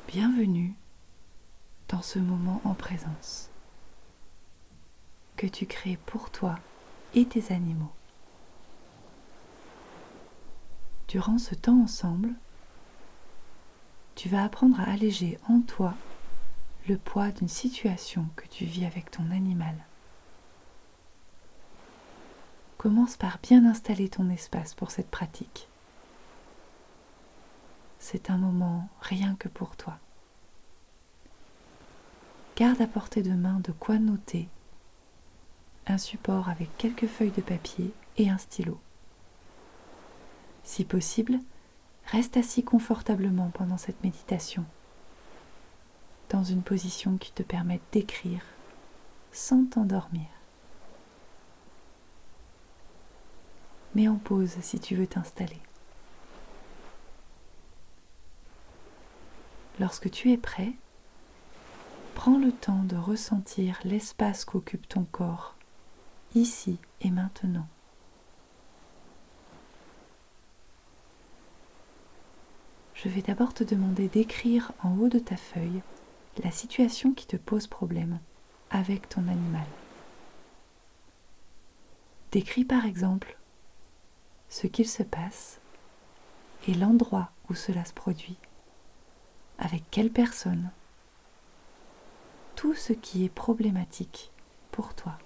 Bienvenue dans ce moment en présence que tu crées pour toi et tes animaux. Durant ce temps ensemble, tu vas apprendre à alléger en toi le poids d'une situation que tu vis avec ton animal. Commence par bien installer ton espace pour cette pratique. C'est un moment rien que pour toi. Garde à portée de main de quoi noter, un support avec quelques feuilles de papier et un stylo. Si possible, reste assis confortablement pendant cette méditation, dans une position qui te permette d'écrire sans t'endormir. Mets en pause si tu veux t'installer. Lorsque tu es prêt, prends le temps de ressentir l'espace qu'occupe ton corps, ici et maintenant. Je vais d'abord te demander d'écrire en haut de ta feuille la situation qui te pose problème avec ton animal. Décris par exemple ce qu'il se passe et l'endroit où cela se produit, avec quelle personne, tout ce qui est problématique pour toi.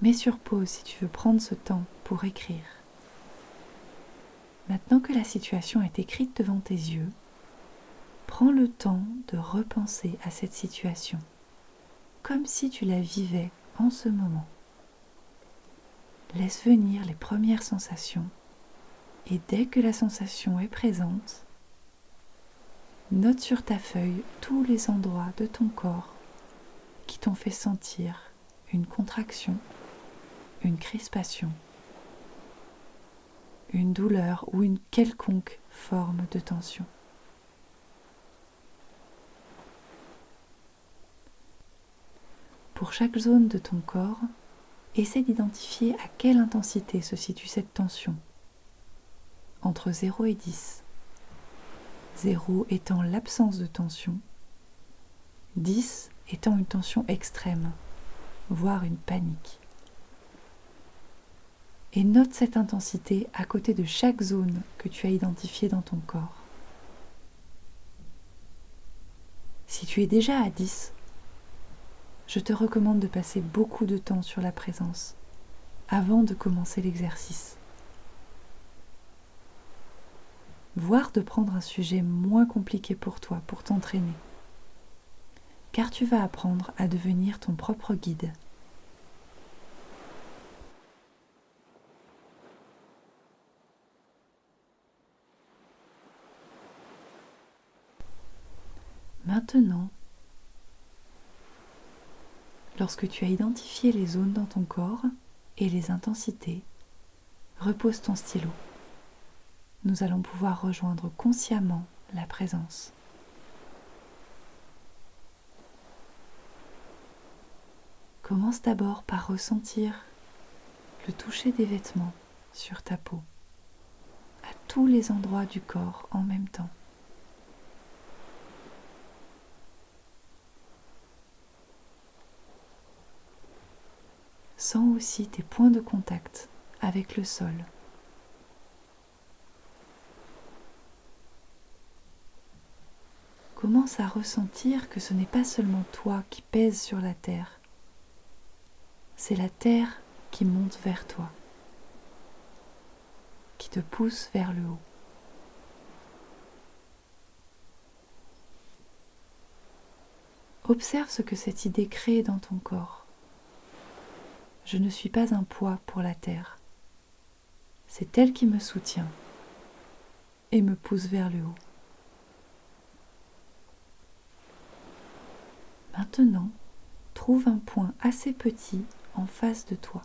Mets sur pause si tu veux prendre ce temps pour écrire. Maintenant que la situation est écrite devant tes yeux, prends le temps de repenser à cette situation, comme si tu la vivais en ce moment. Laisse venir les premières sensations et dès que la sensation est présente, note sur ta feuille tous les endroits de ton corps qui t'ont fait sentir une contraction, une crispation, une douleur ou une quelconque forme de tension. Pour chaque zone de ton corps, essaie d'identifier à quelle intensité se situe cette tension, entre 0 et 10. 0 étant l'absence de tension, 10 étant une tension extrême, voire une panique. Et note cette intensité à côté de chaque zone que tu as identifiée dans ton corps. Si tu es déjà à 10, je te recommande de passer beaucoup de temps sur la présence avant de commencer l'exercice. Voire de prendre un sujet moins compliqué pour toi, pour t'entraîner. Car tu vas apprendre à devenir ton propre guide. Maintenant, lorsque tu as identifié les zones dans ton corps et les intensités, repose ton stylo. Nous allons pouvoir rejoindre consciemment la présence. Commence d'abord par ressentir le toucher des vêtements sur ta peau, à tous les endroits du corps en même temps. Sens aussi tes points de contact avec le sol. Commence à ressentir que ce n'est pas seulement toi qui pèses sur la terre, c'est la terre qui monte vers toi, qui te pousse vers le haut. Observe ce que cette idée crée dans ton corps. Je ne suis pas un poids pour la terre. C'est elle qui me soutient et me pousse vers le haut. Maintenant, trouve un point assez petit en face de toi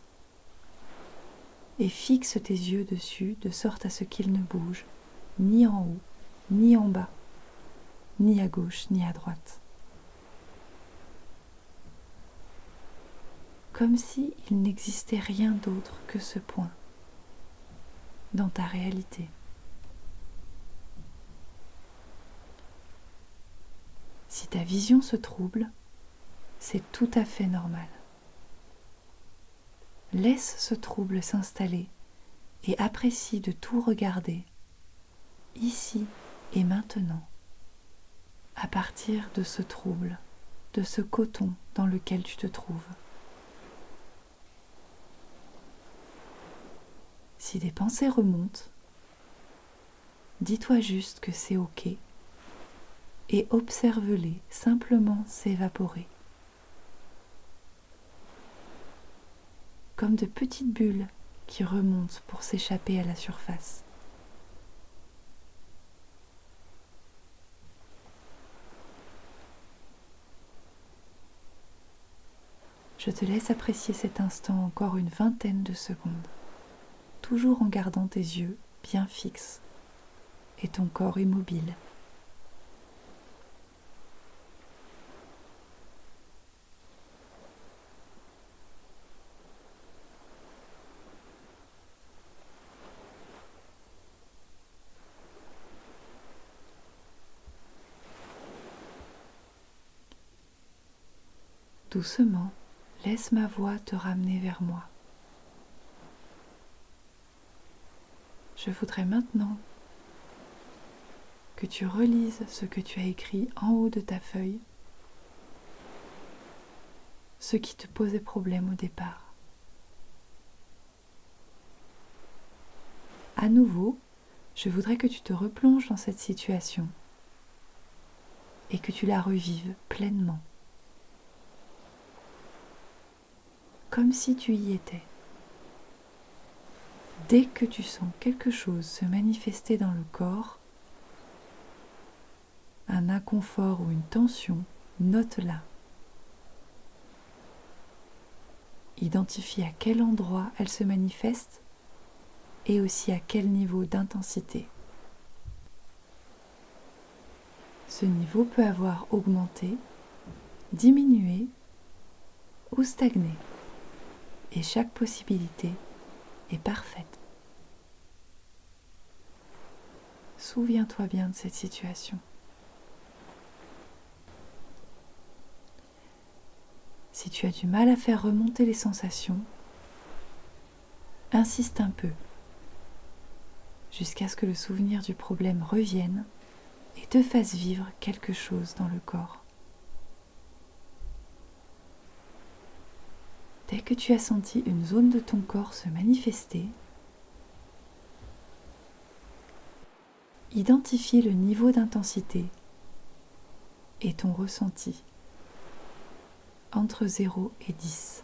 et fixe tes yeux dessus de sorte à ce qu'il ne bouge ni en haut, ni en bas, ni à gauche, ni à droite. Comme si il n'existait rien d'autre que ce point dans ta réalité. Si ta vision se trouble, c'est tout à fait normal. Laisse ce trouble s'installer et apprécie de tout regarder, ici et maintenant, à partir de ce trouble, de ce coton dans lequel tu te trouves. Si des pensées remontent, dis-toi juste que c'est OK et observe-les simplement s'évaporer. Comme de petites bulles qui remontent pour s'échapper à la surface. Je te laisse apprécier cet instant encore une vingtaine de secondes, toujours en gardant tes yeux bien fixes et ton corps immobile. Doucement, laisse ma voix te ramener vers moi. Je voudrais maintenant que tu relises ce que tu as écrit en haut de ta feuille, ce qui te posait problème au départ. À nouveau, je voudrais que tu te replonges dans cette situation et que tu la revives pleinement, comme si tu y étais. Dès que tu sens quelque chose se manifester dans le corps, un inconfort ou une tension, note-la. Identifie à quel endroit elle se manifeste et aussi à quel niveau d'intensité. Ce niveau peut avoir augmenté, diminué ou stagné. Et chaque possibilité est parfaite. Souviens-toi bien de cette situation. Si tu as du mal à faire remonter les sensations, insiste un peu, jusqu'à ce que le souvenir du problème revienne et te fasse vivre quelque chose dans le corps. Dès que tu as senti une zone de ton corps se manifester, identifie le niveau d'intensité et ton ressenti entre 0 et 10.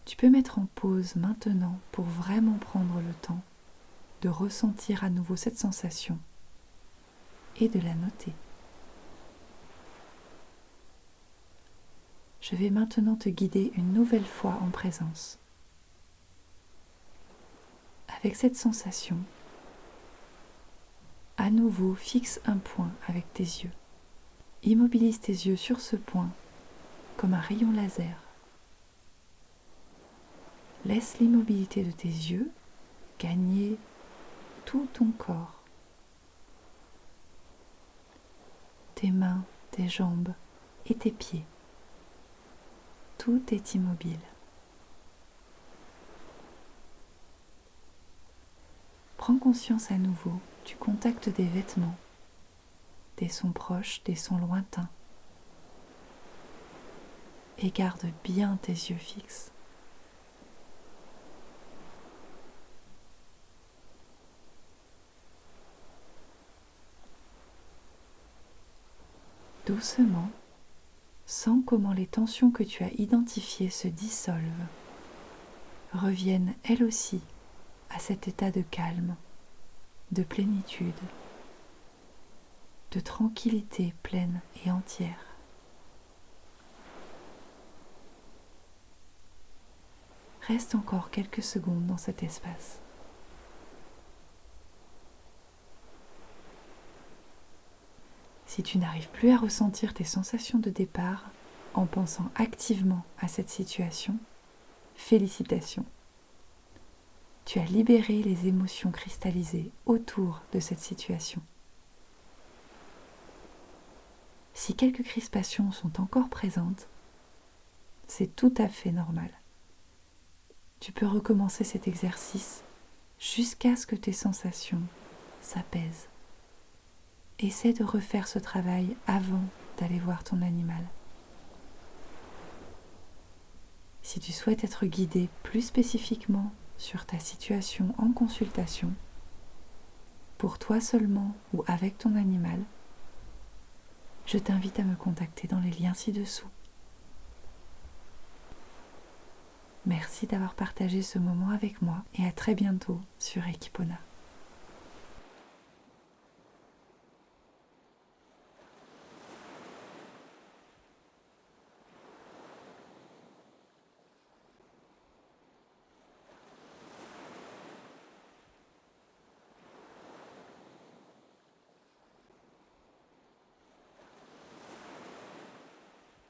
Tu peux mettre en pause maintenant pour vraiment prendre le temps de ressentir à nouveau cette sensation et de la noter. Je vais maintenant te guider une nouvelle fois en présence. Avec cette sensation, à nouveau fixe un point avec tes yeux. Immobilise tes yeux sur ce point comme un rayon laser. Laisse l'immobilité de tes yeux gagner tout ton corps. Tes mains, tes jambes et tes pieds. Tout est immobile. Prends conscience à nouveau du contact des vêtements, des sons proches, des sons lointains. Et garde bien tes yeux fixes. Doucement, sens comment les tensions que tu as identifiées se dissolvent, reviennent elles aussi à cet état de calme, de plénitude, de tranquillité pleine et entière. Reste encore quelques secondes dans cet espace. Si tu n'arrives plus à ressentir tes sensations de départ en pensant activement à cette situation, félicitations. tu as libéré les émotions cristallisées autour de cette situation. Si quelques crispations sont encore présentes, c'est tout à fait normal. Tu peux recommencer cet exercice jusqu'à ce que tes sensations s'apaisent. Essaie de refaire ce travail avant d'aller voir ton animal. Si tu souhaites être guidé plus spécifiquement sur ta situation en consultation, pour toi seulement ou avec ton animal, je t'invite à me contacter dans les liens ci-dessous. Merci d'avoir partagé ce moment avec moi et à très bientôt sur Equipona.